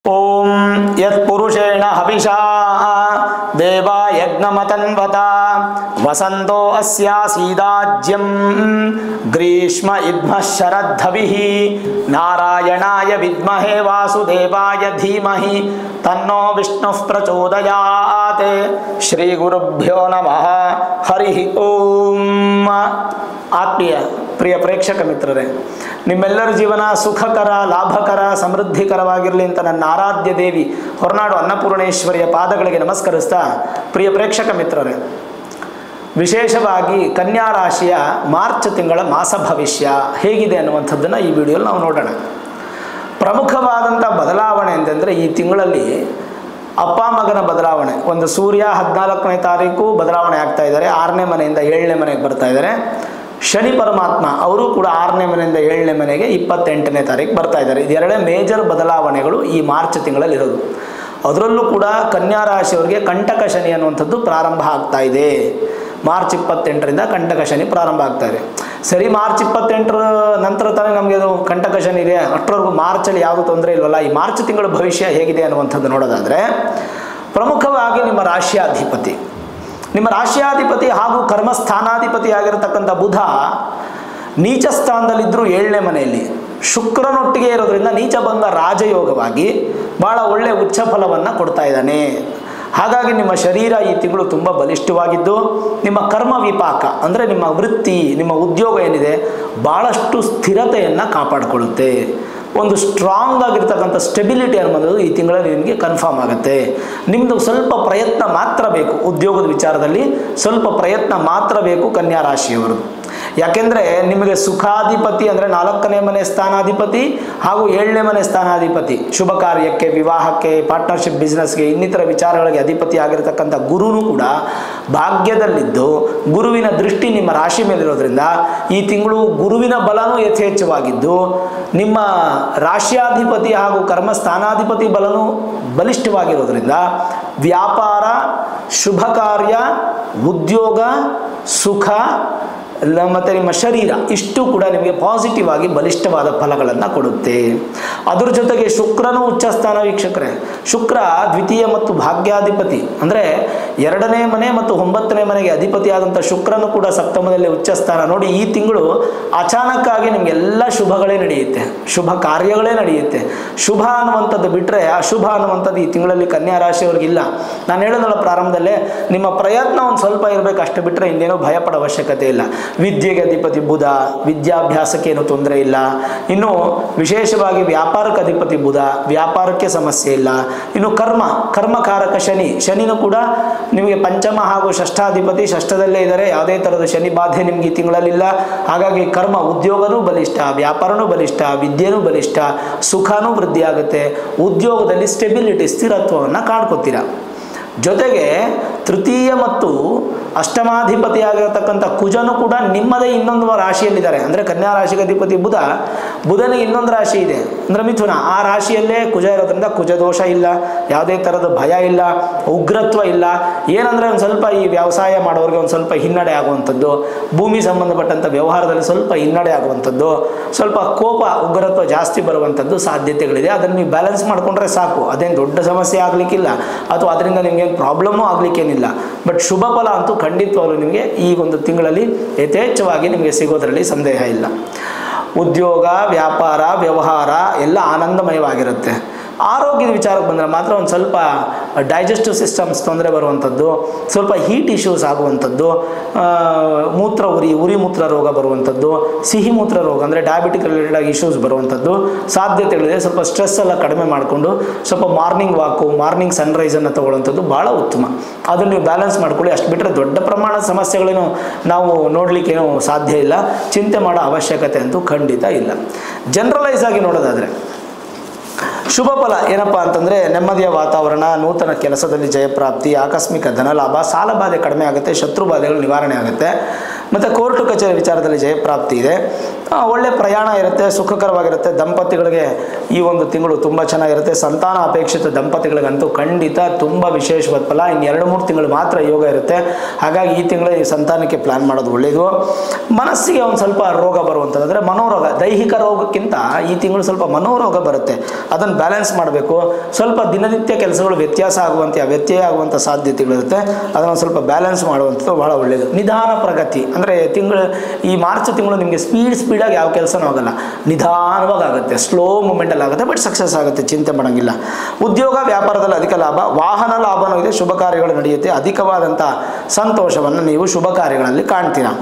ಓಂ ಯತ್ಪುರುಷೇಣ ಹವಿಷಾ ದೇವಾ ಯಜ್ಞಮತನ್ವತಾ ವಸಂತೋ ಅಸ್ಯಾಸೀದಾಜ್ಯಂ ಗ್ರೀಷ್ಮ ಇದ್ಮಃ ಶರದ್ಧವಿಃ ನಾರಾಯಣಾಯ ವಿದ್ಮಹೇ ವಾಸುದೇವಾಯ ಧೀಮಹಿ ತನ್ನೋ ವಿಷ್ಣುಃ ಪ್ರಚೋದಯಾತ್. ಶ್ರೀ ಗುರುಭ್ಯೋ ನಮಃ. ಹರಿ ಓಂ. ಆತ್ಮೀಯ ಪ್ರಿಯ ಪ್ರೇಕ್ಷಕ ಮಿತ್ರರೇ, ನಿಮ್ಮೆಲ್ಲರ ಜೀವನ ಸುಖಕರ, ಲಾಭಕರ, ಸಮೃದ್ಧಿಕರವಾಗಿರಲಿ ಅಂತ ನನ್ನ ಆರಾಧ್ಯ ದೇವಿ ಹೊರನಾಡು ಅನ್ನಪೂರ್ಣೇಶ್ವರಿಯ ಪಾದಗಳಿಗೆ ನಮಸ್ಕರಿಸ್ತಾ, ಪ್ರಿಯ ಪ್ರೇಕ್ಷಕ ಮಿತ್ರರೇ, ವಿಶೇಷವಾಗಿ ಕನ್ಯಾ ರಾಶಿಯ ಮಾರ್ಚ್ ತಿಂಗಳ ಮಾಸ ಭವಿಷ್ಯ ಹೇಗಿದೆ ಅನ್ನುವಂಥದ್ದನ್ನು ಈ ವಿಡಿಯೋಲಿ ನಾವು ನೋಡೋಣ. ಪ್ರಮುಖವಾದಂಥ ಬದಲಾವಣೆ ಅಂತಂದರೆ ಈ ತಿಂಗಳಲ್ಲಿ ಅಪ್ಪ ಮಗನ ಬದಲಾವಣೆ. ಒಂದು ಸೂರ್ಯ 14ನೇ ತಾರೀಕು ಬದಲಾವಣೆ ಆಗ್ತಾ ಇದ್ದಾರೆ, 6ನೇ ಮನೆಯಿಂದ 7ನೇ ಮನೆಗೆ ಬರ್ತಾ ಇದ್ದಾರೆ. ಶನಿ ಪರಮಾತ್ಮ ಅವರು ಕೂಡ 6ನೇ ಮನೆಯಿಂದ 7ನೇ ಮನೆಗೆ 28ನೇ ತಾರೀಕು ಬರ್ತಾ ಇದ್ದಾರೆ. ಇದೆರಡೇ ಮೇಜರ್ ಬದಲಾವಣೆಗಳು ಈ ಮಾರ್ಚ್ ತಿಂಗಳಲ್ಲಿ ಇರೋದು. ಅದರಲ್ಲೂ ಕೂಡ ಕನ್ಯಾ ರಾಶಿಯವರಿಗೆ ಕಂಟಕ ಶನಿ ಅನ್ನುವಂಥದ್ದು ಪ್ರಾರಂಭ ಆಗ್ತಾ ಇದೆ. ಮಾರ್ಚ್ 28ರಿಂದ ಕಂಟಕ ಶನಿ ಪ್ರಾರಂಭ ಆಗ್ತಾ ಇದೆ. ಸರಿ, ಮಾರ್ಚ್ 28ರ ನಂತರ ತಾನೇ ನಮಗೆ ಅದು ಕಂಟಕ ಶನಿ ಇದೆ, ಅಷ್ಟರವರೆಗೂ ಮಾರ್ಚಲ್ಲಿ ಯಾವುದೂ ತೊಂದರೆ ಇಲ್ವಲ್ಲ. ಈ ಮಾರ್ಚ್ ತಿಂಗಳ ಭವಿಷ್ಯ ಹೇಗಿದೆ ಅನ್ನುವಂಥದ್ದು ನೋಡೋದಾದರೆ, ಪ್ರಮುಖವಾಗಿ ನಿಮ್ಮ ರಾಶಿಯಾಧಿಪತಿ ಹಾಗೂ ಕರ್ಮಸ್ಥಾನಾಧಿಪತಿ ಆಗಿರತಕ್ಕಂಥ ಬುಧ ನೀಚ ಸ್ಥಾನದಲ್ಲಿದ್ದರೂ 7ನೇ ಮನೆಯಲ್ಲಿ ಶುಕ್ರನೊಟ್ಟಿಗೆ ಇರೋದ್ರಿಂದ ನೀಚಭಂಗ ರಾಜಯೋಗವಾಗಿ ಭಾಳ ಒಳ್ಳೆಯ ಉಚ್ಚ ಫಲವನ್ನು ಕೊಡ್ತಾ ಇದ್ದಾನೆ. ಹಾಗಾಗಿ ನಿಮ್ಮ ಶರೀರ ಈ ತಿಂಗಳು ತುಂಬ ಬಲಿಷ್ಠವಾಗಿದ್ದು, ನಿಮ್ಮ ಕರ್ಮ ವಿಪಾಕ ಅಂದರೆ ನಿಮ್ಮ ವೃತ್ತಿ, ನಿಮ್ಮ ಉದ್ಯೋಗ ಏನಿದೆ ಭಾಳಷ್ಟು ಸ್ಥಿರತೆಯನ್ನು ಕಾಪಾಡಿಕೊಳ್ಳುತ್ತೆ. ಒಂದು ಸ್ಟ್ರಾಂಗ್ ಆಗಿರ್ತಕ್ಕಂಥ ಸ್ಟೆಬಿಲಿಟಿ ಅನ್ನೋದು ಈ ತಿಂಗಳಲ್ಲಿ ನಿಮಗೆ ಕನ್ಫರ್ಮ್ ಆಗುತ್ತೆ. ನಿಮ್ಮದು ಸ್ವಲ್ಪ ಪ್ರಯತ್ನ ಮಾತ್ರ ಬೇಕು, ಉದ್ಯೋಗದ ವಿಚಾರದಲ್ಲಿ ಸ್ವಲ್ಪ ಪ್ರಯತ್ನ ಮಾತ್ರ ಬೇಕು ಕನ್ಯಾ ರಾಶಿಯವರು. ಯಾಕೆಂದರೆ ನಿಮಗೆ ಸುಖಾಧಿಪತಿ ಅಂದರೆ 4ನೇ ಮನೆ ಸ್ಥಾನಾಧಿಪತಿ ಹಾಗೂ 7ನೇ ಮನೆ ಸ್ಥಾನಾಧಿಪತಿ, ಶುಭ ಕಾರ್ಯಕ್ಕೆ, ವಿವಾಹಕ್ಕೆ, ಪಾರ್ಟ್ನರ್ಶಿಪ್, ಬಿಸ್ನೆಸ್ಗೆ, ಇನ್ನಿತರ ವಿಚಾರಗಳಿಗೆ ಅಧಿಪತಿ ಆಗಿರತಕ್ಕಂಥ ಗುರುನು ಕೂಡ ಭಾಗ್ಯದಲ್ಲಿದ್ದು ಗುರುವಿನ ದೃಷ್ಟಿ ನಿಮ್ಮ ರಾಶಿ ಮೇಲಿರೋದ್ರಿಂದ ಈ ತಿಂಗಳು ಗುರುವಿನ ಬಲನೂ ಯಥೇಚ್ಛವಾಗಿದ್ದು ನಿಮ್ಮ ರಾಶ್ಯಾಧಿಪತಿ ಹಾಗೂ ಕರ್ಮಸ್ಥಾನಾಧಿಪತಿ ಬಲನೂ ಬಲಿಷ್ಠವಾಗಿರೋದ್ರಿಂದ ವ್ಯಾಪಾರ, ಶುಭ ಕಾರ್ಯ, ಉದ್ಯೋಗ, ಸುಖ ಮತ್ತು ನಿಮ್ಮ ಶರೀರ ಇಷ್ಟು ಕೂಡ ನಿಮಗೆ ಪಾಸಿಟಿವ್ ಆಗಿ ಬಲಿಷ್ಠವಾದ ಫಲಗಳನ್ನು ಕೊಡುತ್ತೆ. ಅದರ ಜೊತೆಗೆ ಶುಕ್ರನು ಉಚ್ಚಸ್ಥಾನ ವೀಕ್ಷಕರೇ. ಶುಕ್ರ ದ್ವಿತೀಯ ಮತ್ತು ಭಾಗ್ಯಾಧಿಪತಿ ಅಂದರೆ 2ನೇ ಮನೆ ಮತ್ತು 9ನೇ ಮನೆಗೆ ಅಧಿಪತಿಯಾದಂಥ ಶುಕ್ರನು ಕೂಡ ಸಪ್ತಮದಲ್ಲಿ ಉಚ್ಚಸ್ಥಾನ. ನೋಡಿ, ಈ ತಿಂಗಳು ಅಚಾನಕ್ಕಾಗಿ ನಿಮಗೆಲ್ಲ ಶುಭಗಳೇ ನಡೆಯುತ್ತೆ, ಶುಭ ಕಾರ್ಯಗಳೇ ನಡೆಯುತ್ತೆ. ಶುಭ ಅನ್ನುವಂಥದ್ದು ಬಿಟ್ಟರೆ ಅಶುಭ ಅನ್ನುವಂಥದ್ದು ಈ ತಿಂಗಳಲ್ಲಿ ಕನ್ಯಾ ರಾಶಿಯವ್ರಿಗಿಲ್ಲ. ನಾನು ಹೇಳೋದಲ್ಲ ಪ್ರಾರಂಭದಲ್ಲೇ, ನಿಮ್ಮ ಪ್ರಯತ್ನ ಒಂದು ಸ್ವಲ್ಪ ಇರಬೇಕು, ಅಷ್ಟು ಬಿಟ್ಟರೆ ಇನ್ನೇನೋ ಭಯಪಡೋ ಅವಶ್ಯಕತೆ ಇಲ್ಲ. ವಿದ್ಯೆಗೆ ಅಧಿಪತಿ ಬುಧ, ವಿದ್ಯಾಭ್ಯಾಸಕ್ಕೇನು ತೊಂದರೆ ಇಲ್ಲ. ಇನ್ನು ವಿಶೇಷವಾಗಿ ವ್ಯಾಪಾರಕ್ಕೆ ಅಧಿಪತಿ ಬುಧ, ವ್ಯಾಪಾರಕ್ಕೆ ಸಮಸ್ಯೆ ಇಲ್ಲ. ಇನ್ನು ಕರ್ಮಕಾರಕ ಶನಿನೂ ಕೂಡ ನಿಮಗೆ ಪಂಚಮ ಹಾಗೂ ಷಷ್ಠಾಧಿಪತಿ, ಷಷ್ಠದಲ್ಲೇ ಇದ್ದಾರೆ. ಯಾವುದೇ ಥರದ ಶನಿ ಬಾಧೆ ನಿಮಗೆ ಈ ತಿಂಗಳಲ್ಲಿಲ್ಲ. ಹಾಗಾಗಿ ಉದ್ಯೋಗನೂ ಬಲಿಷ್ಠ, ವ್ಯಾಪಾರನೂ ಬಲಿಷ್ಠ, ವಿದ್ಯೆನೂ ಬಲಿಷ್ಠ, ಸುಖನೂ ವೃದ್ಧಿ ಆಗುತ್ತೆ. ಉದ್ಯೋಗದಲ್ಲಿ ಸ್ಟೆಬಿಲಿಟಿ, ಸ್ಥಿರತ್ವವನ್ನು ಕಾಣ್ಕೋತೀರ. ಜೊತೆಗೆ ತೃತೀಯ ಮತ್ತು ಅಷ್ಟಮಾಧಿಪತಿಯಾಗಿರತಕ್ಕಂಥ ಕುಜನು ಕೂಡ ನಿಮ್ಮದೇ ಇನ್ನೊಂದು ರಾಶಿಯಲ್ಲಿದ್ದಾರೆ. ಅಂದರೆ ಕನ್ಯಾ ರಾಶಿಗೆ ಅಧಿಪತಿ ಬುಧನಿಗೆ ಇನ್ನೊಂದು ರಾಶಿ ಇದೆ ಅಂದರೆ ಮಿಥುನ. ಆ ರಾಶಿಯಲ್ಲೇ ಕುಜ ಇರೋದ್ರಿಂದ ಕುಜದೋಷ ಇಲ್ಲ, ಯಾವುದೇ ಥರದ ಭಯ ಇಲ್ಲ, ಉಗ್ರತ್ವ ಇಲ್ಲ. ಏನಂದರೆ ಒಂದು ಸ್ವಲ್ಪ ಈ ವ್ಯವಸಾಯ ಮಾಡೋರಿಗೆ ಒಂದು ಸ್ವಲ್ಪ ಹಿನ್ನಡೆ ಆಗುವಂಥದ್ದು, ಭೂಮಿ ಸಂಬಂಧಪಟ್ಟಂಥ ವ್ಯವಹಾರದಲ್ಲಿ ಸ್ವಲ್ಪ ಹಿನ್ನಡೆ ಆಗುವಂಥದ್ದು, ಸ್ವಲ್ಪ ಕೋಪ, ಉಗ್ರತ್ವ ಜಾಸ್ತಿ ಬರುವಂಥದ್ದು ಸಾಧ್ಯತೆಗಳಿದೆ. ಅದನ್ನು ನೀವು ಬ್ಯಾಲೆನ್ಸ್ ಮಾಡಿಕೊಂಡ್ರೆ ಸಾಕು, ಅದೇನು ದೊಡ್ಡ ಸಮಸ್ಯೆ ಆಗಲಿಕ್ಕಿಲ್ಲ, ಅಥವಾ ಅದರಿಂದ ನಿಮಗೇನು ಪ್ರಾಬ್ಲಮ್ಮು ಆಗಲಿಕ್ಕೇನಿಲ್ಲ. ಬಟ್ ಶುಭ ಫಲ ಅಂತೂ ಖಂಡಿತವಾಗ್ಲೂ ನಿಮಗೆ ಈ ಒಂದು ತಿಂಗಳಲ್ಲಿ ಯಥೇಚ್ಛವಾಗಿ ನಿಮಗೆ ಸಿಗೋದರಲ್ಲಿ ಸಂದೇಹ ಇಲ್ಲ. ಉದ್ಯೋಗ, ವ್ಯಾಪಾರ, ವ್ಯವಹಾರ ಎಲ್ಲ ಆನಂದಮಯವಾಗಿರುತ್ತೆ. ಆರೋಗ್ಯದ ವಿಚಾರಕ್ಕೆ ಬಂದರೆ ಮಾತ್ರ ಒಂದು ಸ್ವಲ್ಪ ಡೈಜೆಸ್ಟಿವ್ ಸಿಸ್ಟಮ್ಸ್ ತೊಂದರೆ ಬರುವಂಥದ್ದು, ಸ್ವಲ್ಪ ಹೀಟ್ ಇಶ್ಯೂಸ್ ಆಗುವಂಥದ್ದು, ಉರಿ ಮೂತ್ರ ರೋಗ ಬರುವಂಥದ್ದು, ಸಿಹಿ ಮೂತ್ರ ರೋಗ ಅಂದರೆ ಡಯಾಬಿಟಿಕ್ ರಿಲೇಟೆಡ್ ಆಗಿ ಇಶ್ಯೂಸ್ ಬರುವಂಥದ್ದು ಸಾಧ್ಯತೆಗಳಿದೆ. ಸ್ವಲ್ಪ ಸ್ಟ್ರೆಸ್ ಎಲ್ಲ ಕಡಿಮೆ ಮಾಡಿಕೊಂಡು ಸ್ವಲ್ಪ ಮಾರ್ನಿಂಗ್ ವಾಕು, ಮಾರ್ನಿಂಗ್ ಸನ್ರೈಸನ್ನು ತಗೊಳ್ಳುವಂಥದ್ದು ಭಾಳ ಉತ್ತಮ. ಅದನ್ನು ನೀವು ಬ್ಯಾಲೆನ್ಸ್ ಮಾಡ್ಕೊಳ್ಳಿ. ಅಷ್ಟು ಬಿಟ್ಟರೆ ದೊಡ್ಡ ಪ್ರಮಾಣದ ಸಮಸ್ಯೆಗಳೇನು ನಾವು ನೋಡಲಿಕ್ಕೇನೂ ಸಾಧ್ಯ ಇಲ್ಲ, ಚಿಂತೆ ಮಾಡೋ ಅವಶ್ಯಕತೆ ಅಂತೂ ಖಂಡಿತ ಇಲ್ಲ. ಜನರಲೈಸ್ ಆಗಿ ನೋಡೋದಾದರೆ ಶುಭ ಫಲ ಏನಪ್ಪ ಅಂತಂದರೆ ನೆಮ್ಮದಿಯ ವಾತಾವರಣ, ನೂತನ ಕೆಲಸದಲ್ಲಿ ಜಯಪ್ರಾಪ್ತಿ, ಆಕಸ್ಮಿಕ ಧನಲಾಭ, ಸಾಲ ಬಾಧೆ ಕಡಿಮೆ ಆಗುತ್ತೆ, ಶತ್ರು ಬಾಧೆಗಳು ನಿವಾರಣೆ ಆಗುತ್ತೆ, ಮತ್ತು ಕೋರ್ಟು ಕಚೇರಿ ವಿಚಾರದಲ್ಲಿ ಜಯಪ್ರಾಪ್ತಿ ಇದೆ. ಒಳ್ಳೆ ಪ್ರಯಾಣ ಇರುತ್ತೆ, ಸುಖಕರವಾಗಿರುತ್ತೆ. ದಂಪತಿಗಳಿಗೆ ಈ ಒಂದು ತಿಂಗಳು ತುಂಬ ಚೆನ್ನಾಗಿರುತ್ತೆ. ಸಂತಾನ ಅಪೇಕ್ಷಿತ ದಂಪತಿಗಳಿಗಂತೂ ಖಂಡಿತ ತುಂಬ ವಿಶೇಷವಾದ ಫಲ. ಇನ್ನು 2-3 ತಿಂಗಳು ಮಾತ್ರ ಯೋಗ ಇರುತ್ತೆ. ಹಾಗಾಗಿ ಈ ತಿಂಗಳು ಈ ಸಂತಾನಕ್ಕೆ ಪ್ಲಾನ್ ಮಾಡೋದು ಒಳ್ಳೆಯದು. ಮನಸ್ಸಿಗೆ ಒಂದು ಸ್ವಲ್ಪ ರೋಗ ಬರುವಂಥದ್ದು ಅಂದರೆ ಮನೋರೋಗ, ದೈಹಿಕ ರೋಗಕ್ಕಿಂತ ಈ ತಿಂಗಳು ಸ್ವಲ್ಪ ಮನೋರೋಗ ಬರುತ್ತೆ. ಅದನ್ನು ಬ್ಯಾಲೆನ್ಸ್ ಮಾಡಬೇಕು. ಸ್ವಲ್ಪ ದಿನನಿತ್ಯ ಕೆಲಸಗಳು ವ್ಯತ್ಯಾಸ ಆಗುವಂತೆ ವ್ಯತ್ಯಯ ಆಗುವಂಥ ಸಾಧ್ಯತೆಗಳಿರುತ್ತೆ. ಅದನ್ನು ಸ್ವಲ್ಪ ಬ್ಯಾಲೆನ್ಸ್ ಮಾಡುವಂಥದ್ದು ಬಹಳ ಒಳ್ಳೆಯದು. ನಿಧಾನ ಪ್ರಗತಿ ಅಂದರೆ ಈ ಮಾರ್ಚ್ ತಿಂಗಳು ನಿಮಗೆ ಸ್ಪೀಡಾಗಿ ಯಾವ ಕೆಲಸನೂ ಆಗಲ್ಲ, ನಿಧಾನವಾಗಿ ಆಗುತ್ತೆ, ಸ್ಲೋ ಮೂಮೆಂಟಲ್ಲಿ ಆಗುತ್ತೆ, ಬಟ್ ಸಕ್ಸಸ್ ಆಗುತ್ತೆ, ಚಿಂತೆ ಮಾಡೋಂಗಿಲ್ಲ. ಉದ್ಯೋಗ ವ್ಯಾಪಾರದಲ್ಲಿ ಅಧಿಕ ಲಾಭ, ವಾಹನ ಲಾಭನೂ ಇದೆ, ಶುಭ ಕಾರ್ಯಗಳು ನಡೆಯುತ್ತೆ. ಅಧಿಕವಾದಂಥ ಸಂತೋಷವನ್ನು ನೀವು ಶುಭ ಕಾರ್ಯಗಳಲ್ಲಿ ಕಾಣ್ತೀರಾ.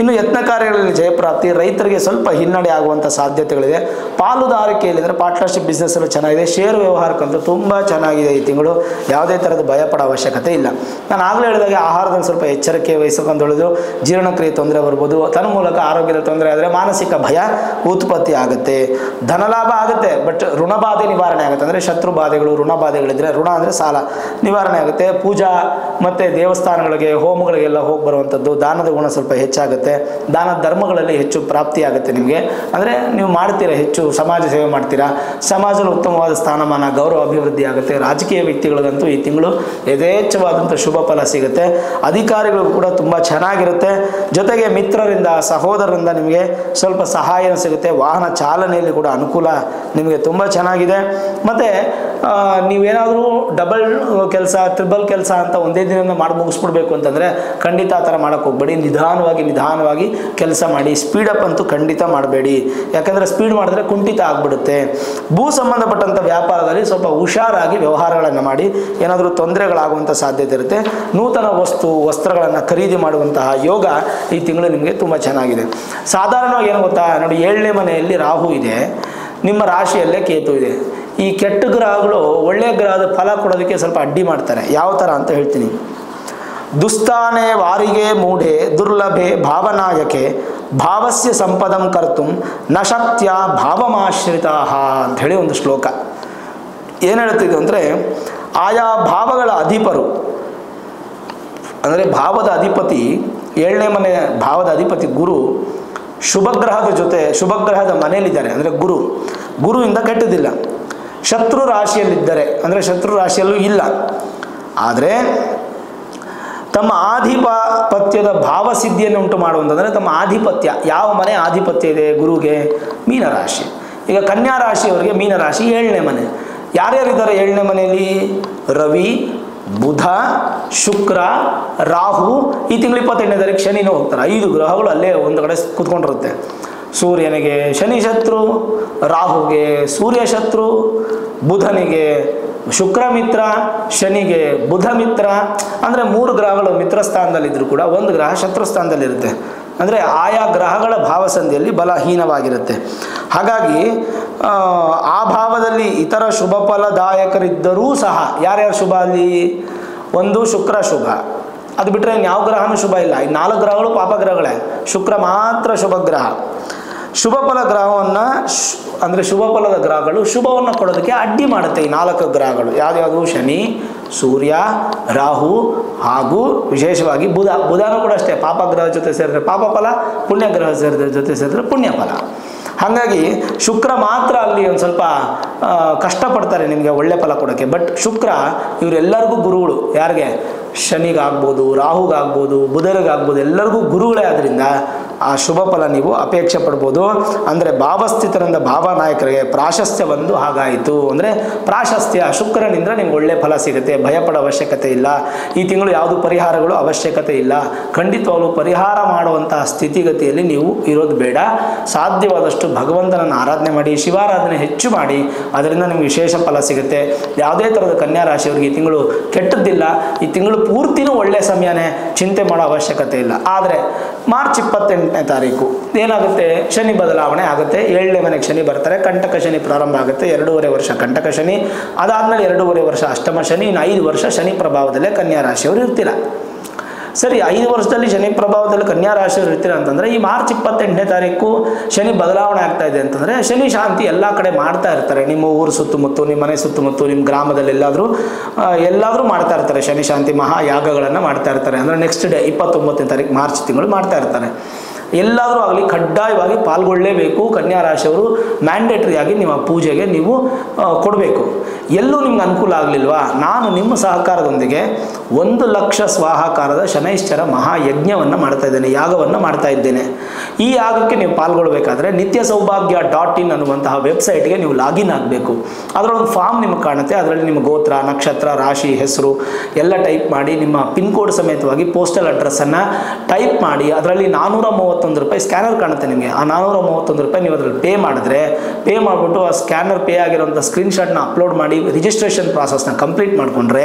ಇನ್ನು ಯತ್ನ ಕಾರ್ಯಗಳಲ್ಲಿ ಜಯಪ್ರಾಪ್ತಿ, ರೈತರಿಗೆ ಸ್ವಲ್ಪ ಹಿನ್ನಡೆ ಆಗುವಂಥ ಸಾಧ್ಯತೆಗಳಿದೆ. ಪಾಲುದಾರಿಕೆಯಲ್ಲಿ ಅಂದರೆ ಪಾರ್ಟ್ನರ್ಶಿಪ್ ಬಿಸ್ನೆಸ್ಸಲ್ಲಿ ಚೆನ್ನಾಗಿದೆ. ಷೇರು ವ್ಯವಹಾರಕ್ಕಂತೂ ತುಂಬ ಚೆನ್ನಾಗಿದೆ ಈ ತಿಂಗಳು. ಯಾವುದೇ ಥರದ ಭಯಪಡೋ ಅವಶ್ಯಕತೆ ಇಲ್ಲ. ನಾನು ಆಗಲೇ ಹೇಳಿದಾಗೆ ಆಹಾರದಲ್ಲಿ ಸ್ವಲ್ಪ ಎಚ್ಚರಿಕೆ ವಹಿಸಿಕೊಂಡೊಳಿದು ಜೀರ್ಣಕ್ರಿಯೆ ತೊಂದರೆ ಬರ್ಬೋದು. ಮೂಲಕ ಆರೋಗ್ಯದ ತೊಂದರೆ ಆದರೆ ಮಾನಸಿಕ ಭಯ ಉತ್ಪತ್ತಿ ಆಗುತ್ತೆ. ಧನಲಾಭ ಆಗುತ್ತೆ, ಬಟ್ ಋಣಬಾಧೆ ನಿವಾರಣೆ ಆಗುತ್ತೆ. ಅಂದರೆ ಶತ್ರು ಬಾಧೆಗಳು, ಋಣ ಬಾಧೆಗಳಿದ್ರೆ, ಋಣ ಅಂದರೆ ಸಾಲ, ನಿವಾರಣೆ ಆಗುತ್ತೆ. ಪೂಜಾ ಮತ್ತು ದೇವಸ್ಥಾನಗಳಿಗೆ, ಹೋಮಗಳಿಗೆಲ್ಲ ಹೋಗಿ ಬರುವಂಥದ್ದು. ದಾನದ ಗುಣ ಸ್ವಲ್ಪ ಹೆಚ್ಚಾಗುತ್ತೆ. ದಾನ ಧರ್ಮಗಳಲ್ಲಿ ಹೆಚ್ಚು ಪ್ರಾಪ್ತಿಯಾಗುತ್ತೆ ನಿಮಗೆ. ಅಂದರೆ ನೀವು ಮಾಡ್ತೀರಾ, ಹೆಚ್ಚು ಸಮಾಜ ಸೇವೆ ಮಾಡ್ತೀರಾ, ಸಮಾಜದಲ್ಲಿ ಉತ್ತಮವಾದ ಸ್ಥಾನಮಾನ, ಗೌರವ ಅಭಿವೃದ್ಧಿ ಆಗುತ್ತೆ. ರಾಜಕೀಯ ವ್ಯಕ್ತಿಗಳಿಗಂತೂ ಈ ತಿಂಗಳು ಯಥೇಚ್ಛವಾದಂಥ ಶುಭ ಫಲ ಸಿಗುತ್ತೆ. ಅಧಿಕಾರಿಗಳಿಗೂ ಕೂಡ ತುಂಬ ಚೆನ್ನಾಗಿರುತ್ತೆ. ಜೊತೆಗೆ ಮಿತ್ರರಿಂದ, ಸಹೋದರರಿಂದ ನಿಮಗೆ ಸ್ವಲ್ಪ ಸಹಾಯ ಸಿಗುತ್ತೆ. ವಾಹನ ಚಾಲನೆಯಲ್ಲಿ ಕೂಡ ಅನುಕೂಲ ನಿಮಗೆ ತುಂಬ ಚೆನ್ನಾಗಿದೆ. ಮತ್ತು ನೀವೇನಾದರೂ ಡಬಲ್ ಕೆಲಸ, ಟ್ರಿಬಲ್ ಕೆಲಸ ಅಂತ ಒಂದೇ ದಿನದಿಂದ ಮಾಡಿ ಮುಗಿಸ್ಬಿಡ್ಬೇಕು ಅಂತಂದರೆ ಖಂಡಿತ ಆ ಥರ ಮಾಡೋಕ್ಕೆ ಹೋಗಬೇಡಿ. ನಿಧಾನವಾಗಿ ಕೆಲಸ ಮಾಡಿ. ಸ್ಪೀಡಪ್ ಅಂತೂ ಖಂಡಿತ ಮಾಡಬೇಡಿ. ಯಾಕಂದರೆ ಸ್ಪೀಡ್ ಮಾಡಿದ್ರೆ ಕುಂಠಿತ ಆಗಿಬಿಡುತ್ತೆ. ಭೂ ಸಂಬಂಧಪಟ್ಟಂಥ ವ್ಯಾಪಾರದಲ್ಲಿ ಸ್ವಲ್ಪ ಹುಷಾರಾಗಿ ವ್ಯವಹಾರಗಳನ್ನು ಮಾಡಿ. ಏನಾದರೂ ತೊಂದರೆಗಳಾಗುವಂಥ ಸಾಧ್ಯತೆ ಇರುತ್ತೆ. ನೂತನ ವಸ್ತ್ರಗಳನ್ನು ಖರೀದಿ ಮಾಡುವಂತಹ ಯೋಗ ಈ ತಿಂಗಳು ನಿಮಗೆ ತುಂಬ ಚೆನ್ನಾಗಿದೆ. ಸಾಧಾರಣವಾಗಿ ಏನು ಗೊತ್ತಾ ನೋಡಿ, 7ನೇ ಮನೆಯಲ್ಲಿ ರಾಹು ಇದೆ, ನಿಮ್ಮ ರಾಶಿಯಲ್ಲೇ ಕೇತು ಇದೆ. ಈ ಕೆಟ್ಟ ಗ್ರಹಗಳು ಒಳ್ಳೆಯ ಗ್ರಹದ ಫಲ ಕೊಡೋದಕ್ಕೆ ಸ್ವಲ್ಪ ಅಡ್ಡಿ ಮಾಡ್ತಾರೆ. ಯಾವ ಥರ ಅಂತ ಹೇಳ್ತೀನಿ. ದುಸ್ತಾನೆ ವಾರಿಗೆ ಮೂಢೆ ದುರ್ಲಭೆ ಭಾವನಾಯಕೆ ಭಾವಸ್ಯ ಸಂಪದಂ ಕರ್ತುಂ ನ ಶಕ್ತ್ಯ ಭಾವಮಾಶ್ರಿತಾ ಅಂತ ಹೇಳಿ ಒಂದು ಶ್ಲೋಕ. ಏನು ಹೇಳ್ತಿದ್ದು ಅಂದರೆ, ಆಯಾ ಭಾವಗಳ ಅಧಿಪರು ಅಂದರೆ ಭಾವದ ಅಧಿಪತಿ, 7ನೇ ಮನೆ ಭಾವದ ಅಧಿಪತಿ ಗುರು ಶುಭಗ್ರಹದ ಜೊತೆ, ಶುಭಗ್ರಹದ ಮನೆಯಲ್ಲಿದ್ದಾರೆ ಅಂದರೆ ಗುರುವಿಂದ ಕೆಟ್ಟದಿಲ್ಲ. ಶತ್ರು ರಾಶಿಯಲ್ಲಿದ್ದರೆ ಅಂದರೆ ಶತ್ರು ರಾಶಿಯಲ್ಲೂ ಇಲ್ಲ. ಆದರೆ ತಮ್ಮ ಆಧಿಪತ್ಯದ ಭಾವಸಿದ್ಧಿಯನ್ನು ಉಂಟು ಮಾಡುವಂತಂದರೆ, ತಮ್ಮ ಆಧಿಪತ್ಯ, ಯಾವ ಮನೆ ಆಧಿಪತ್ಯ ಇದೆ ಗುರುಗೆ? ಮೀನರಾಶಿ. ಈಗ ಕನ್ಯಾ ರಾಶಿಯವರಿಗೆ ಮೀನರಾಶಿ 7ನೇ ಮನೆ. ಯಾರ್ಯಾರಿದ್ದಾರೆ 7ನೇ ಮನೆಯಲ್ಲಿ? ರವಿ, ಬುಧ, ಶುಕ್ರ, ರಾಹು. ಈ ತಿಂಗಳು 28ನೇ ತಾರೀಕು ಶನಿನೂ ಹೋಗ್ತಾರೆ. 5 ಗ್ರಹಗಳು ಅಲ್ಲೇ ಒಂದು ಕಡೆ ಕೂತ್ಕೊಂಡಿರುತ್ತೆ. ಸೂರ್ಯನಿಗೆ ಶನಿ ಶತ್ರು, ರಾಹುಗೆ ಸೂರ್ಯ ಶತ್ರು, ಬುಧನಿಗೆ ಶುಕ್ರ ಮಿತ್ರ, ಶನಿಗೆ ಬುಧ ಮಿತ್ರ. ಅಂದರೆ 3 ಗ್ರಹಗಳು ಮಿತ್ರ ಸ್ಥಾನದಲ್ಲಿದ್ದರೂ ಕೂಡ ಒಂದು ಗ್ರಹ ಶತ್ರು ಸ್ಥಾನದಲ್ಲಿರುತ್ತೆ. ಅಂದರೆ ಆಯಾ ಗ್ರಹಗಳ ಭಾವಸಂಧಿಯಲ್ಲಿ ಬಲಹೀನವಾಗಿರುತ್ತೆ. ಹಾಗಾಗಿ ಆ ಭಾವದಲ್ಲಿ ಇತರ ಶುಭ ಫಲದಾಯಕರಿದ್ದರೂ ಸಹ, ಯಾರ್ಯಾರು ಶುಭ ಅಲ್ಲಿ? ಒಂದು ಶುಕ್ರ ಶುಭ, ಅದು ಬಿಟ್ಟರೆ ಯಾವ ಗ್ರಹನೂ ಶುಭ ಇಲ್ಲ. ಈ 4 ಗ್ರಹಗಳು ಪಾಪಗ್ರಹಗಳೇ, ಶುಕ್ರ ಮಾತ್ರ ಶುಭ ಗ್ರಹ. ಶುಭ ಫಲ ಗ್ರಹವನ್ನು ಅಂದರೆ ಶುಭ ಫಲದ ಗ್ರಹಗಳು ಶುಭವನ್ನು ಕೊಡೋದಕ್ಕೆ ಅಡ್ಡಿ ಮಾಡುತ್ತೆ. ಈ 4 ಗ್ರಹಗಳು ಯಾವ್ದು? ಶನಿ, ಸೂರ್ಯ, ರಾಹು ಹಾಗೂ ವಿಶೇಷವಾಗಿ ಬುಧನೂ ಕೂಡ ಅಷ್ಟೇ. ಪಾಪಗ್ರಹ ಜೊತೆ ಸೇರಿದ್ರೆ ಪಾಪ ಫಲ, ಪುಣ್ಯಗ್ರಹ ಜೊತೆ ಸೇರಿದ್ರೆ ಪುಣ್ಯ ಫಲ. ಹಾಗಾಗಿ ಶುಕ್ರ ಮಾತ್ರ ಅಲ್ಲಿ ಒಂದು ಸ್ವಲ್ಪ ಕಷ್ಟಪಡ್ತಾರೆ ನಿಮಗೆ ಒಳ್ಳೆ ಫಲ ಕೊಡೋಕ್ಕೆ. ಬಟ್ ಶುಕ್ರ ಇವರೆಲ್ಲರಿಗೂ ಗುರುಗಳು. ಯಾರಿಗೆ? ಶನಿಗಾಗ್ಬೋದು, ರಾಹುಗಾಗ್ಬೋದು, ಬುಧರಿಗಾಗ್ಬೋದು, ಎಲ್ಲರಿಗೂ ಗುರುಗಳೇ. ಆದ್ದರಿಂದ ಆ ಶುಭ ಫಲ ನೀವು ಅಪೇಕ್ಷೆ ಪಡ್ಬೋದು. ಅಂದರೆ ಭಾವಸ್ಥಿತರಿಂದ ಭಾವನಾಯಕರಿಗೆ ಪ್ರಾಶಸ್ತ್ಯ ಬಂದು ಹಾಗಾಯಿತು. ಅಂದರೆ ಪ್ರಾಶಸ್ತ್ಯ ಶುಕ್ರನಿಂದ ನಿಮ್ಗೆ ಒಳ್ಳೆ ಫಲ ಸಿಗುತ್ತೆ. ಭಯಪಡೋ ಅವಶ್ಯಕತೆ ಇಲ್ಲ. ಈ ತಿಂಗಳು ಯಾವುದು ಪರಿಹಾರಗಳು ಅವಶ್ಯಕತೆ ಇಲ್ಲ. ಖಂಡಿತವಾಗಲೂ ಪರಿಹಾರ ಮಾಡುವಂತಹ ಸ್ಥಿತಿಗತಿಯಲ್ಲಿ ನೀವು ಇರೋದು ಬೇಡ. ಸಾಧ್ಯವಾದಷ್ಟು ಭಗವಂತನನ್ನು ಆರಾಧನೆ ಮಾಡಿ, ಶಿವಾರಾಧನೆ ಹೆಚ್ಚು ಮಾಡಿ. ಅದರಿಂದ ನಿಮ್ಗೆ ವಿಶೇಷ ಫಲ ಸಿಗುತ್ತೆ. ಯಾವುದೇ ಥರದ ಕನ್ಯಾ ರಾಶಿಯವರಿಗೆ ಈ ತಿಂಗಳು ಕೆಟ್ಟದ್ದಿಲ್ಲ. ಈ ತಿಂಗಳು ಪೂರ್ತಿನೂ ಒಳ್ಳೆಯ ಸಮಯನೇ, ಚಿಂತೆ ಮಾಡೋ ಅವಶ್ಯಕತೆ ಇಲ್ಲ. ಆದರೆ ಮಾರ್ಚ್ 28ನೇ ತಾರೀಕು ಏನಾಗುತ್ತೆ? ಶನಿ ಬದಲಾವಣೆ ಆಗುತ್ತೆ. 7ನೇ ಮನೆಗೆ ಶನಿ ಬರ್ತಾರೆ. ಕಂಟಕ ಶನಿ ಪ್ರಾರಂಭ ಆಗುತ್ತೆ. 2.5 ವರ್ಷ ಕಂಟಕ ಶನಿ, ಅದಾದಮೇಲೆ 2.5 ವರ್ಷ ಅಷ್ಟಮ ಶನಿ, ಇನ್ನು 5 ವರ್ಷ ಶನಿ ಪ್ರಭಾವದಲ್ಲೇ ಕನ್ಯಾ ರಾಶಿಯವರು ಇರ್ತೀರ. ಸರಿ, 5 ವರ್ಷದಲ್ಲಿ ಶನಿ ಪ್ರಭಾವದಲ್ಲಿ ಕನ್ಯಾ ರಾಶಿಯವರು ಇರ್ತೀರ ಅಂತಂದರೆ, ಈ ಮಾರ್ಚ್ 28ನೇ ತಾರೀಕು ಶನಿ ಬದಲಾವಣೆ ಆಗ್ತಾ ಇದೆ ಅಂತಂದರೆ, ಶನಿ ಶಾಂತಿ ಎಲ್ಲ ಕಡೆ ಮಾಡ್ತಾ ಇರ್ತಾರೆ. ನಿಮ್ಮ ಊರು ಸುತ್ತಮುತ್ತ, ನಿಮ್ಮ ಮನೆ ಸುತ್ತಮುತ್ತ, ನಿಮ್ಮ ಗ್ರಾಮದಲ್ಲಿ ಎಲ್ಲಾದರೂ ಮಾಡ್ತಾ ಇರ್ತಾರೆ. ಶನಿ ಶಾಂತಿ ಮಹಾಯಾಗಗಳನ್ನು ಮಾಡ್ತಾ ಇರ್ತಾರೆ. ಅಂದರೆ ನೆಕ್ಸ್ಟ್ ಡೇ 29ನೇ ತಾರೀಕು ಮಾರ್ಚ್ ತಿಂಗಳು ಮಾಡ್ತಾ ಇರ್ತಾರೆ. ಎಲ್ಲಾದರೂ ಆಗಲಿ ಕಡ್ಡಾಯವಾಗಿ ಪಾಲ್ಗೊಳ್ಳಲೇಬೇಕು. ಕನ್ಯಾ ರಾಶಿಯವರು ಮ್ಯಾಂಡೇಟ್ರಿಯಾಗಿ ನಿಮ್ಮ ಪೂಜೆಗೆ ನೀವು ಕೊಡಬೇಕು. ಎಲ್ಲೂ ನಿಮ್ಗೆ ಅನುಕೂಲ ಆಗಲಿಲ್ವಾ, ನಾನು ನಿಮ್ಮ ಸಹಕಾರದೊಂದಿಗೆ 1 ಲಕ್ಷ ಸ್ವಾಹಾಕಾರದ ಶನೈಶ್ಚರ ಮಹಾಯಜ್ಞವನ್ನು ಮಾಡ್ತಾ ಇದ್ದೇನೆ, ಯಾಗವನ್ನು ಮಾಡ್ತಾ ಇದ್ದೇನೆ. ಈ ಯಾಗಕ್ಕೆ ನೀವು ಪಾಲ್ಗೊಳ್ಳಬೇಕಾದ್ರೆ nityasauಭಾಗ್ಯ.in ಅನ್ನುವಂತಹ ವೆಬ್ಸೈಟ್ಗೆ ನೀವು ಲಾಗಿನ್ ಆಗಬೇಕು. ಅದರೊಂದು ಫಾರ್ಮ್ ನಿಮಗೆ ಕಾಣುತ್ತೆ. ಅದರಲ್ಲಿ ನಿಮ್ಮ ಗೋತ್ರ, ನಕ್ಷತ್ರ, ರಾಶಿ, ಹೆಸರು ಎಲ್ಲ ಟೈಪ್ ಮಾಡಿ, ನಿಮ್ಮ ಪಿನ್ ಕೋಡ್ ಸಮೇತವಾಗಿ ಪೋಸ್ಟಲ್ ಅಡ್ರೆಸ್ಸನ್ನು ಟೈಪ್ ಮಾಡಿ, ಅದರಲ್ಲಿ 431 ರೂಪಾಯಿ ಸ್ಕ್ಯಾನರ್ ಕಾಣುತ್ತೆ ನಿಮಗೆ. ಆ 431 ರೂಪಾಯಿ ನೀವು ಅದರಲ್ಲಿ ಪೇ ಮಾಡಿದ್ರೆ, ಪೇ ಮಾಡಿಬಿಟ್ಟು ಆ ಸ್ಕ್ಯಾನರ್ ಪೇ ಆಗಿರೋಂಥ ಸ್ಕ್ರೀನ್ಶಾಟ್ನ ಅಪ್ಲೋಡ್ ಮಾಡಿ ರಿಜಿಸ್ಟ್ರೇಷನ್ ಪ್ರಾಸೆಸ್ನ ಕಂಪ್ಲೀಟ್ ಮಾಡಿಕೊಂಡ್ರೆ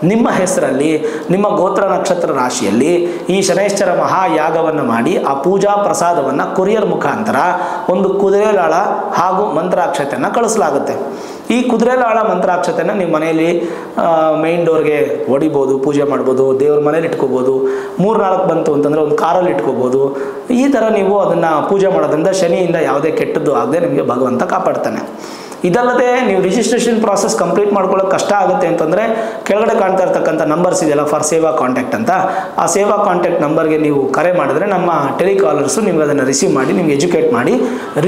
ನಿಮ್ಮ ಹೆಸರಲ್ಲಿ ನಿಮ್ಮ ಗೋತ್ರ ನಕ್ಷತ್ರ ರಾಶಿಯಲ್ಲಿ ಈ ಶನೈಶ್ಚರ ಮಹಾಯಾಗವನ್ನು ಮಾಡಿ ಆ ಪೂಜಾ ಪ್ರಸಾದವನ್ನು ಕೊರಿಯರ್ ಮುಖಾಂತರ ಒಂದು ಕುದುರೆಲಾಳ ಹಾಗೂ ಮಂತ್ರಾಕ್ಷತೆಯನ್ನು ಕಳಿಸಲಾಗುತ್ತೆ. ಈ ಕುದುರೆಲಾಳ ಮಂತ್ರಾಕ್ಷತೆಯನ್ನು ನೀವು ಮನೆಯಲ್ಲಿ ಮೈನ್ ಡೋರ್ಗೆ ಹೊಡಿಬೋದು, ಪೂಜೆ ಮಾಡ್ಬೋದು, ದೇವ್ರ ಮನೇಲಿ ಇಟ್ಕೋಬೋದು. 3-4 ಬಂತು ಅಂತಂದರೆ ಒಂದು ಕಾರಲ್ಲಿ ಇಟ್ಕೋಬೋದು. ಈ ಥರ ನೀವು ಅದನ್ನು ಪೂಜೆ ಮಾಡೋದ್ರಿಂದ ಶನಿಯಿಂದ ಯಾವುದೇ ಕೆಟ್ಟದ್ದು ಆಗದೆ ನಿಮಗೆ ಭಗವಂತ ಕಾಪಾಡ್ತಾನೆ. ಇದಲ್ಲದೆ ನೀವು ರಿಜಿಸ್ಟ್ರೇಷನ್ ಪ್ರಾಸೆಸ್ ಕಂಪ್ಲೀಟ್ ಮಾಡ್ಕೊಳ್ಳೋಕೆ ಕಷ್ಟ ಆಗುತ್ತೆ ಅಂತಂದರೆ ಕೆಳಗಡೆ ಕಾಣ್ತಾ ಇರ್ತಕ್ಕಂಥ ನಂಬರ್ಸ್ ಇದೆಯಲ್ಲ, ಫಾರ್ ಸೇವಾ ಕಾಂಟ್ಯಾಕ್ಟ್ ಅಂತ, ಆ ಸೇವಾ ಕಾಂಟ್ಯಾಕ್ಟ್ ನಂಬರ್ಗೆ ನೀವು ಕರೆ ಮಾಡಿದ್ರೆ ನಮ್ಮ ಟೆಲಿಕಾಲರ್ಸು ನಿಮ್ಗೆ ಅದನ್ನು ರಿಸೀವ್ ಮಾಡಿ ನಿಮ್ಗೆ ಎಜುಕೇಟ್ ಮಾಡಿ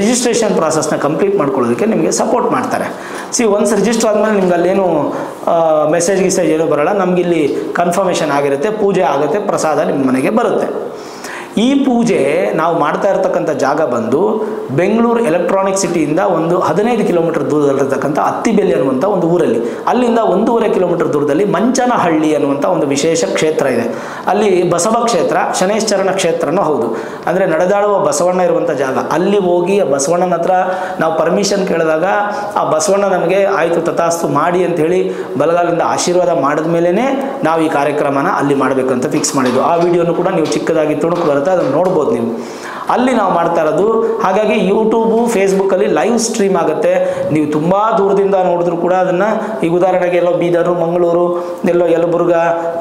ರಿಜಿಸ್ಟ್ರೇಷನ್ ಪ್ರಾಸೆಸ್ನ ಕಂಪ್ಲೀಟ್ ಮಾಡ್ಕೊಳ್ಳೋದಕ್ಕೆ ನಿಮಗೆ ಸಪೋರ್ಟ್ ಮಾಡ್ತಾರೆ. ಒನ್ಸ್ ರಿಜಿಸ್ಟರ್ ಆದಮೇಲೆ ನಿಮ್ಗೆ ಅಲ್ಲೇನು ಮೆಸೇಜ್ ಏನೂ ಬರೋಲ್ಲ, ನಮಗಿಲ್ಲಿ ಕನ್ಫರ್ಮೇಷನ್ ಆಗಿರುತ್ತೆ, ಪೂಜೆ ಆಗುತ್ತೆ, ಪ್ರಸಾದ ನಿಮ್ಮ ಮನೆಗೆ ಬರುತ್ತೆ. ಈ ಪೂಜೆ ನಾವು ಮಾಡ್ತಾ ಇರ್ತಕ್ಕಂಥ ಜಾಗ ಬಂದು ಬೆಂಗಳೂರು ಎಲೆಕ್ಟ್ರಾನಿಕ್ ಸಿಟಿಯಿಂದ ಒಂದು 15 ಕಿಲೋಮೀಟರ್ ದೂರದಲ್ಲಿರ್ತಕ್ಕಂಥ ಅತ್ತಿಬೆಲೆ ಅನ್ನುವಂಥ ಒಂದು ಊರಲ್ಲಿ, ಅಲ್ಲಿಂದ 1.5 ಕಿಲೋಮೀಟರ್ ದೂರದಲ್ಲಿ ಮಂಚನಹಳ್ಳಿ ಅನ್ನುವಂಥ ಒಂದು ವಿಶೇಷ ಕ್ಷೇತ್ರ ಇದೆ. ಅಲ್ಲಿ ಬಸವ ಕ್ಷೇತ್ರ, ಶನೈಶ್ಚರನ ಕ್ಷೇತ್ರನೂ ಹೌದು. ಅಂದರೆ ನಡೆದಾಡುವ ಬಸವಣ್ಣ ಇರುವಂಥ ಜಾಗ. ಅಲ್ಲಿ ಹೋಗಿ ಆ ಬಸವಣ್ಣನ ಹತ್ರ ನಾವು ಪರ್ಮಿಷನ್ ಕೇಳಿದಾಗ ಆ ಬಸವಣ್ಣ ನಮಗೆ ಆಯಿತು ತಥಾಸ್ತು ಮಾಡಿ ಅಂಥೇಳಿ ಬಲಗಾಲಿಂದ ಆಶೀರ್ವಾದ ಮಾಡಿದ ಮೇಲೇ ನಾವು ಈ ಕಾರ್ಯಕ್ರಮನ ಅಲ್ಲಿ ಮಾಡಬೇಕಂತ ಫಿಕ್ಸ್ ಮಾಡಿದ್ದು. ಆ ವಿಡಿಯೋನು ಕೂಡ ನೀವು ಚಿಕ್ಕದಾಗಿ ತುಣುಕು ಬರುತ್ತೆ, ಅದನ್ನು ನೋಡ್ಬೋದು ನೀವು. ಅಲ್ಲಿ ನಾವು ಮಾಡ್ತಾ ಇರೋದು. ಹಾಗಾಗಿ ಯೂಟ್ಯೂಬು, ಫೇಸ್ಬುಕ್ಕಲ್ಲಿ ಲೈವ್ ಸ್ಟ್ರೀಮ್ ಆಗುತ್ತೆ. ನೀವು ತುಂಬ ದೂರದಿಂದ ನೋಡಿದ್ರು ಕೂಡ ಅದನ್ನು, ಈಗ ಉದಾಹರಣೆಗೆ ಎಲ್ಲೋ ಬೀದರು, ಮಂಗಳೂರು, ಎಲ್ಲೋ ಯಲಬುರ್ಗ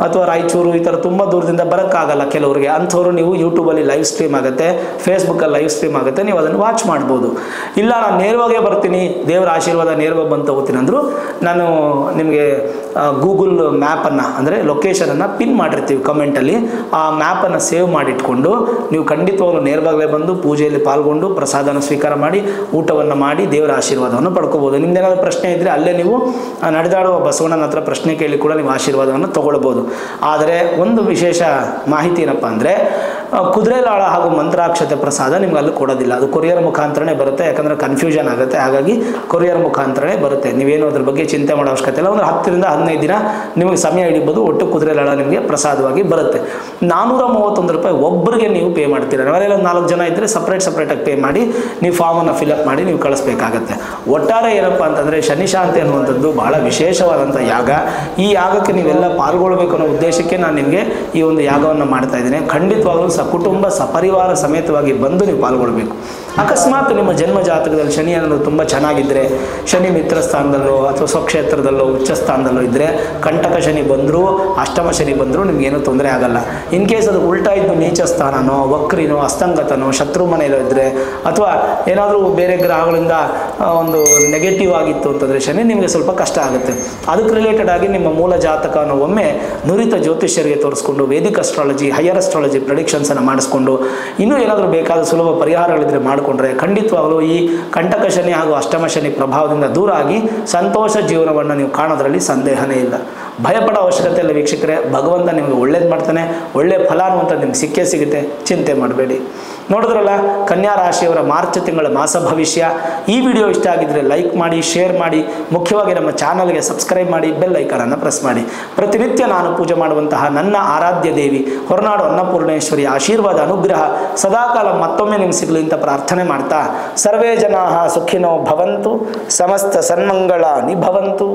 ಅಥವಾ ರಾಯಚೂರು ಈ ಥರ ತುಂಬ ದೂರದಿಂದ ಬರೋಕ್ಕಾಗಲ್ಲ ಕೆಲವರಿಗೆ, ಅಂಥವ್ರು ನೀವು ಯೂಟ್ಯೂಬಲ್ಲಿ ಲೈವ್ ಸ್ಟ್ರೀಮ್ ಆಗುತ್ತೆ, ಫೇಸ್ಬುಕ್ಕಲ್ಲಿ ಲೈವ್ ಸ್ಟ್ರೀಮ್ ಆಗುತ್ತೆ, ನೀವು ಅದನ್ನು ವಾಚ್ ಮಾಡ್ಬೋದು. ಇಲ್ಲ ನಾನು ನೇರವಾಗೇ ಬರ್ತೀನಿ, ದೇವರ ಆಶೀರ್ವಾದ ನೇರವಾಗಿ ಬಂದು ತಗೋತೀನಿ ಅಂದರು, ನಾನು ನಿಮಗೆ ಗೂಗಲ್ ಮ್ಯಾಪನ್ನು ಅಂದರೆ ಲೊಕೇಶನನ್ನು ಪಿನ್ ಮಾಡಿರ್ತೀವಿ ಕಮೆಂಟಲ್ಲಿ. ಆ ಮ್ಯಾಪನ್ನು ಸೇವ್ ಮಾಡಿಟ್ಕೊಂಡು ನೀವು ಖಂಡಿತವಾಗ್ಲೂ ನೇರವಾಗಲೇ ಬಂದು ಪೂಜೆಯಲ್ಲಿ ಪಾಲ್ಗೊಂಡು ಪ್ರಸಾದನ ಸ್ವೀಕಾರ ಮಾಡಿ ಊಟವನ್ನು ಮಾಡಿ ದೇವರ ಆಶೀರ್ವಾದವನ್ನು ಪಡ್ಕೋಬೋದು. ನಿಮ್ದೇನಾದರೂ ಪ್ರಶ್ನೆ ಇದ್ದರೆ ಅಲ್ಲೇ ನೀವು ನಡೆದಾಡುವ ಬಸವಣ್ಣನ ಹತ್ರ ಪ್ರಶ್ನೆ ಕೇಳಿ ಕೂಡ ನೀವು ಆಶೀರ್ವಾದವನ್ನು ತೊಗೊಳ್ಬೋದು. ಆದರೆ ಒಂದು ವಿಶೇಷ ಮಾಹಿತಿ ಏನಪ್ಪ ಅಂದರೆ ಕುದುರೆಲಾಳ ಹಾಗೂ ಮಂತ್ರಾಕ್ಷತೆ ಪ್ರಸಾದ ನಿಮ್ಗೆ ಅಲ್ಲಿ ಕೊಡೋದಿಲ್ಲ, ಅದು ಕೊರಿಯರ್ ಮುಖಾಂತರನೇ ಬರುತ್ತೆ. ಯಾಕಂದರೆ ಕನ್ಫ್ಯೂಷನ್ ಆಗುತ್ತೆ, ಹಾಗಾಗಿ ಕೊರಿಯರ್ ಮುಖಾಂತರನೇ ಬರುತ್ತೆ. ನೀವೇನು ಅದ್ರ ಬಗ್ಗೆ ಚಿಂತೆ ಮಾಡೋ ಅವಶ್ಯಕತೆ ಇಲ್ಲ. ಒಂದು 10 ರಿಂದ 15 ದಿನ ನಿಮಗೆ ಸಮಯ ಹಿಡಿಬೋದು, ಒಟ್ಟು ಕುದುರೆಲಾಳ ನಿಮಗೆ ಪ್ರಸಾದವಾಗಿ ಬರುತ್ತೆ. 431 ರೂಪಾಯಿ ಒಬ್ಬರಿಗೆ ನೀವು ಪೇ ಮಾಡ್ತೀರ. ನಾವೆಲ್ಲ 4 ಜನ ಇದ್ದರೆ ಸಪ್ರೇಟಾಗಿ ಪೇ ಮಾಡಿ ನೀವು ಫಾರ್ಮನ್ನು ಫಿಲಪ್ ಮಾಡಿ ನೀವು ಕಳಿಸ್ಬೇಕಾಗತ್ತೆ. ಒಟ್ಟಾರೆ ಏನಪ್ಪ ಅಂತಂದರೆ ಶನಿಶಾಂತಿ ಅನ್ನುವಂಥದ್ದು ಬಹಳ ವಿಶೇಷವಾದಂಥ ಯಾಗ. ಈ ಯಾಗಕ್ಕೆ ನೀವೆಲ್ಲ ಪಾಲ್ಗೊಳ್ಬೇಕು ಅನ್ನೋ ಉದ್ದೇಶಕ್ಕೆ ನಾನು ನಿಮಗೆ ಈ ಒಂದು ಯಾಗವನ್ನು ಮಾಡ್ತಾ ಇದ್ದೀನಿ. ಖಂಡಿತವಾಗಲೂ ಸಕುಟುಂಬ ಸಪರಿವಾರ ಸಮೇತವಾಗಿ ಬಂದು ನೀವು ಪಾಲ್ಗೊಳ್ಬೇಕು. ಅಕಸ್ಮಾತ್ ನಿಮ್ಮ ಜನ್ಮ ಜಾತಕದಲ್ಲಿ ಶನಿ ಅನ್ನೋದು ತುಂಬ ಚೆನ್ನಾಗಿದ್ದರೆ, ಶನಿ ಮಿತ್ರ ಸ್ಥಾನದಲ್ಲೋ ಅಥವಾ ಸ್ವಕ್ಷೇತ್ರದಲ್ಲೋ ಉಚ್ಚ ಸ್ಥಾನದಲ್ಲೋ ಇದ್ದರೆ, ಕಂಟಕ ಶನಿ ಬಂದರೂ ಅಷ್ಟಮ ಶನಿ ಬಂದರೂ ನಿಮಗೇನೂ ತೊಂದರೆ ಆಗಲ್ಲ. ಇನ್ ಕೇಸ್ ಅದು ಉಲ್ಟಾ ಇದ್ದು ನೀಚ ಸ್ಥಾನನೋ, ವಕ್ರಿನೋ, ಅಸ್ತಂಗತನೋ, ಶತ್ರು ಮನೆಯಲ್ಲೋ ಇದ್ದರೆ, ಅಥವಾ ಏನಾದರೂ ಬೇರೆ ಗ್ರಹಗಳಿಂದ ಒಂದು ನೆಗೆಟಿವ್ ಆಗಿತ್ತು ಅಂತಂದರೆ ಶನಿ ನಿಮಗೆ ಸ್ವಲ್ಪ ಕಷ್ಟ ಆಗುತ್ತೆ. ಅದಕ್ಕೆ ರಿಲೇಟೆಡ್ ಆಗಿ ನಿಮ್ಮ ಮೂಲ ಜಾತಕವನ್ನು ಒಮ್ಮೆ ನುರಿತ ಜ್ಯೋತಿಷ್ಯರಿಗೆ ತೋರಿಸ್ಕೊಂಡು ವೇದಿಕ್ ಅಸ್ಟ್ರಾಲಜಿ, ಹೈಯರ್ ಅಸ್ಟ್ರಾಲಜಿ ಪ್ರೆಡಿಕ್ಷನ್ಸನ್ನು ಮಾಡಿಸ್ಕೊಂಡು ಇನ್ನೂ ಏನಾದರೂ ಬೇಕಾದ ಸುಲಭ ಪರಿಹಾರಗಳಿದ್ರೆ ಮಾಡಿಕೊಂಡ್ರೆ ಖಂಡಿತವಾಗಲೂ ಈ ಕಂಟಕ ಶನಿ ಹಾಗೂ ಅಷ್ಟಮ ಶನಿ ಪ್ರಭಾವದಿಂದ ದೂರ ಆಗಿ ಸಂತೋಷ ಜೀವನವನ್ನು ನೀವು ಕಾಣೋದ್ರಲ್ಲಿ ಸಂದೇಹನೇ ಇಲ್ಲ. ಭಯಪಡೋ ಅವಶ್ಯಕತೆ ಇಲ್ಲ ವೀಕ್ಷಕರೇ. ಭಗವಂತ ನಿಮಗೆ ಒಳ್ಳೇದು ಮಾಡ್ತಾನೆ, ಒಳ್ಳೆಯ ಫಲ ಅನ್ನುವಂಥದ್ದು ನಿಮ್ಗೆ ಸಿಕ್ಕೇ ಸಿಗುತ್ತೆ, ಚಿಂತೆ ಮಾಡಬೇಡಿ. ನೋಡಿದ್ರಲ್ಲ ಕನ್ಯಾ ರಾಶಿಯವರ ಮಾರ್ಚ್ ತಿಂಗಳ ಮಾಸ ಭವಿಷ್ಯ. ಈ ವಿಡಿಯೋ ಇಷ್ಟ ಆಗಿದ್ದರೆ ಲೈಕ್ ಮಾಡಿ, ಶೇರ್ ಮಾಡಿ, ಮುಖ್ಯವಾಗಿ ನಮ್ಮ ಚಾನಲ್ಗೆ ಸಬ್ಸ್ಕ್ರೈಬ್ ಮಾಡಿ, ಬೆಲ್ ಐಕಾನನ್ನು ಪ್ರೆಸ್ ಮಾಡಿ. ಪ್ರತಿನಿತ್ಯ ನಾನು ಪೂಜೆ ಮಾಡುವಂತಹ ನನ್ನ ಆರಾಧ್ಯ ದೇವಿ ಹೊರನಾಡು ಅನ್ನಪೂರ್ಣೇಶ್ವರಿ ಆಶೀರ್ವಾದ ಅನುಗ್ರಹ ಸದಾಕಾಲ ಮತ್ತೊಮ್ಮೆ ನಿಮ್ಗೆ ಸಿಗಲಿ ಅಂತ ಪ್ರಾರ್ಥನೆ ಮಾಡ್ತಾ, ಸರ್ವೇ ಜನಾಃ ಸುಖಿನೋ ಭವಂತು, ಸಮಸ್ತ ಸನ್ಮಂಗಳಾನಿ ಭವಂತು.